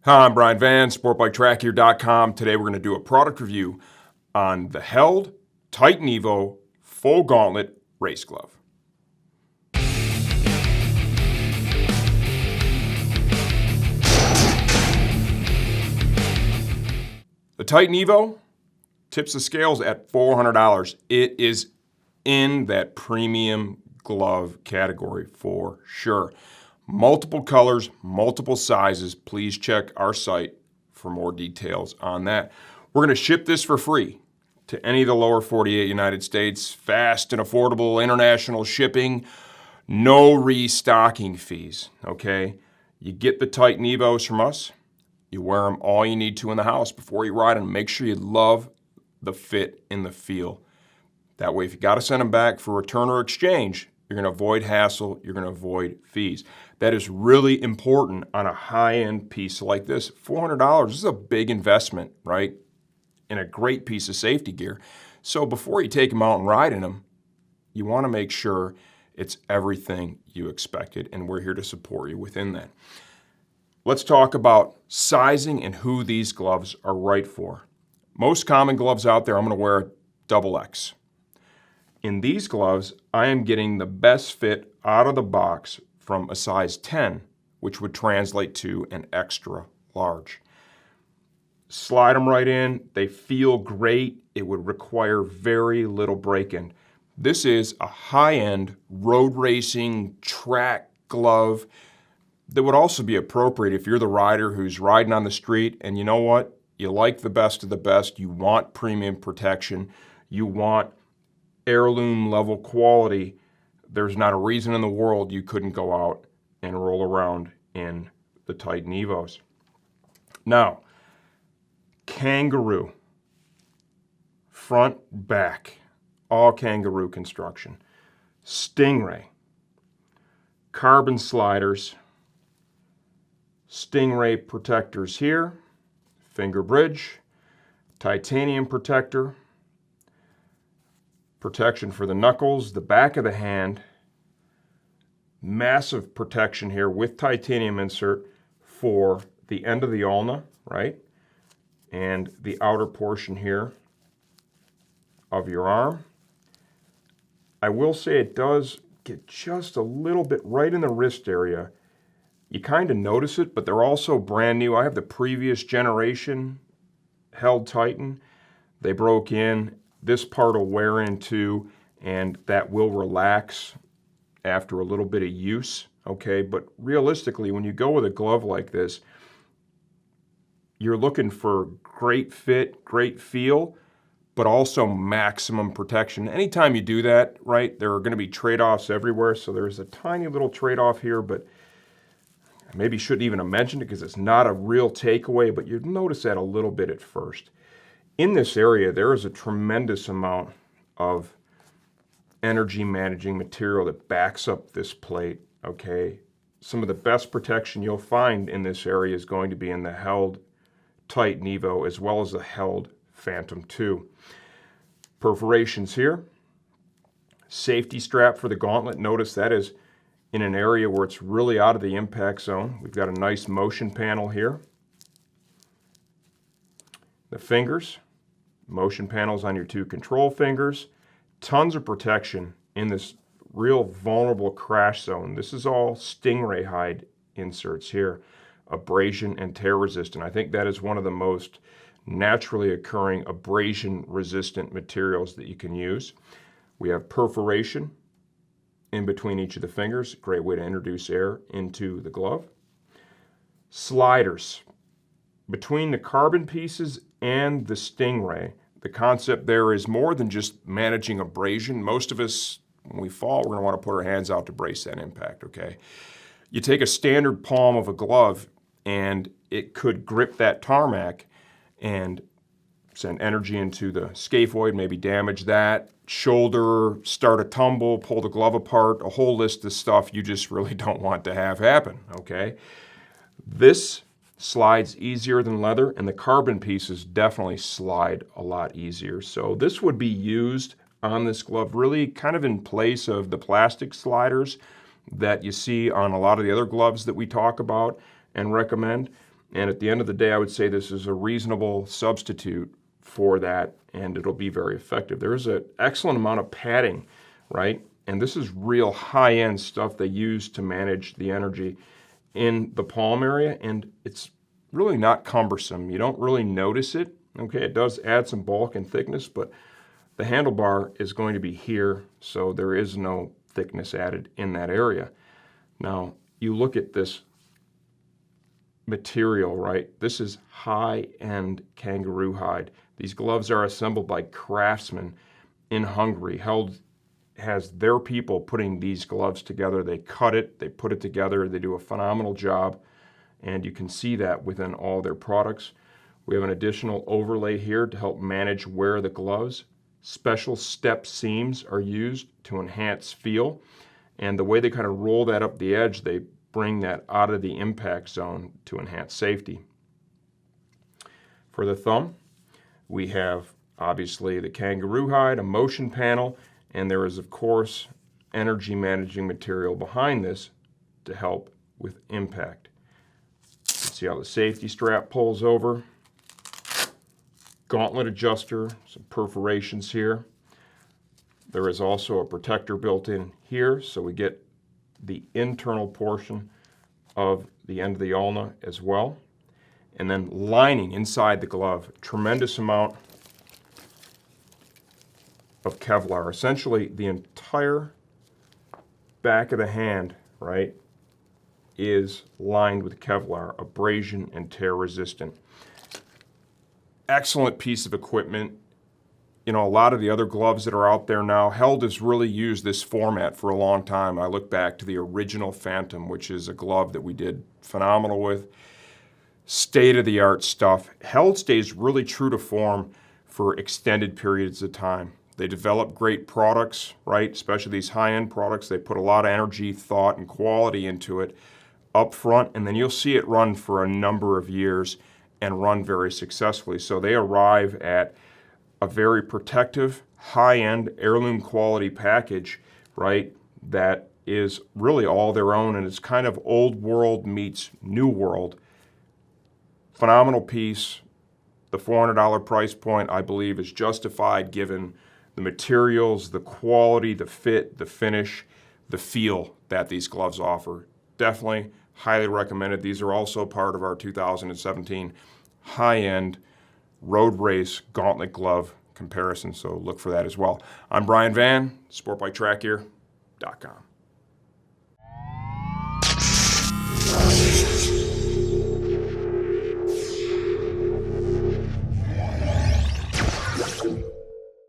Hi, I'm Brian Van, SportbikeTrackGear.com. Today we're going to do a product review on the Held Titan Evo Full Gauntlet Race Glove. The Titan Evo tips the scales at $400. It is in that premium glove category for sure. Multiple colors, multiple sizes. Please check our site for more details on that. We're going to ship this for free to any of the lower 48 United States. Fast and affordable international shipping. No restocking fees, okay? You get the Titan Evos from us. You wear them all you need to in the house before you ride them. Make sure you love the fit and the feel. That way, if you got to send them back for return or exchange, you're going to avoid hassle, you're going to avoid fees. That is really important on a high-end piece like this. $400, this is a big investment, right? In a great piece of safety gear. So before you take them out and ride in them, you want to make sure it's everything you expected, and we're here to support you within that. Let's talk about sizing and who these gloves are right for. Most common gloves out there, I'm going to wear a XX. In these gloves, I am getting the best fit out of the box from a size 10, which would translate to an extra large. Slide them right in. They feel great. It would require very little break-in. This is a high-end road racing track glove that would also be appropriate if you're the rider who's riding on the street and you know what? You like the best of the best. You want premium protection. You want heirloom level quality. There's not a reason in the world you couldn't go out and roll around in the Titan Evos. Now, kangaroo, front, back, all kangaroo construction. Stingray, carbon sliders, Stingray protectors here, finger bridge, titanium protector, protection for the knuckles, the back of the hand, massive protection here with titanium insert for the end of the ulna, right? And the outer portion here of your arm. I will say it does get just a little bit right in the wrist area. You kind of notice it, but they're also brand new. I have the previous generation Held Titan. They broke in. This part will wear into, and that will relax after a little bit of use, okay? But realistically, when you go with a glove like this, you're looking for great fit, great feel, but also maximum protection. Anytime you do that, right, there are going to be trade-offs everywhere. So there's a tiny little trade-off here, but I maybe shouldn't even have mentioned it because it's not a real takeaway, but you'd notice that a little bit at first. In this area, there is a tremendous amount of energy managing material that backs up this plate, okay? Some of the best protection you'll find in this area is going to be in the Held Titan Evo as well as the Held Phantom 2. Perforations here. Safety strap for the gauntlet. Notice that is in an area where it's really out of the impact zone. We've got a nice motion panel here. The fingers, motion panels on your two control fingers, tons of protection in this real vulnerable crash zone. This is all Stingray hide inserts here, abrasion and tear resistant. I think that is one of the most naturally occurring abrasion resistant materials that you can use. We have perforation in between each of the fingers, great way to introduce air into the glove. Sliders. Between the carbon pieces and the Stingray, the concept there is more than just managing abrasion. Most of us, when we fall, we're going to want to put our hands out to brace that impact, okay? You take a standard palm of a glove, and it could grip that tarmac and send energy into the scaphoid, maybe damage that, shoulder, start a tumble, pull the glove apart, a whole list of stuff you just really don't want to have happen, okay? This slides easier than leather, and the carbon pieces definitely slide a lot easier. So this would be used on this glove really kind of in place of the plastic sliders that you see on a lot of the other gloves that we talk about and recommend. And at the end of the day, I would say this is a reasonable substitute for that, and it'll be very effective. There's an excellent amount of padding, right? And this is real high-end stuff they use to manage the energy in the palm area, and it's really not cumbersome. You don't really notice it. Okay, it does add some bulk and thickness, but the handlebar is going to be here, so there is no thickness added in that area. Now, you look at this material, right? This is high-end kangaroo hide. These gloves are assembled by craftsmen in Hungary. Held has their people putting these gloves together. They cut it, they put it together, they do a phenomenal job, and you can see that within all their products. We have an additional overlay here to help manage wear of the gloves. Special step seams are used to enhance feel, and the way they kind of roll that up the edge, they bring that out of the impact zone to enhance safety. For the thumb, we have obviously the kangaroo hide, a motion panel, and there is of course energy managing material behind this to help with impact. See how the safety strap pulls over. Gauntlet adjuster, some perforations here. There is also a protector built in here, so we get the internal portion of the end of the ulna as well. And then lining inside the glove, tremendous amount of Kevlar. Essentially the entire back of the hand, right, is lined with Kevlar, abrasion and tear resistant. Excellent piece of equipment. You know, a lot of the other gloves that are out there now, Held has really used this format for a long time. I look back to the original Phantom, which is a glove that we did phenomenal with. State-of-the-art stuff. Held stays really true to form for extended periods of time. They develop great products, right? Especially these high-end products. They put a lot of energy, thought, and quality into it up front, and then you'll see it run for a number of years and run very successfully. So they arrive at a very protective, high-end, heirloom quality package, right, that is really all their own, and it's kind of old world meets new world. Phenomenal piece. The $400 price point, I believe, is justified given the materials, the quality, the fit, the finish, the feel that these gloves offer. Definitely highly recommended. These are also part of our 2017 high-end road race gauntlet glove comparison, so look for that as well. I'm Brian Van, sportbiketrackgear.com.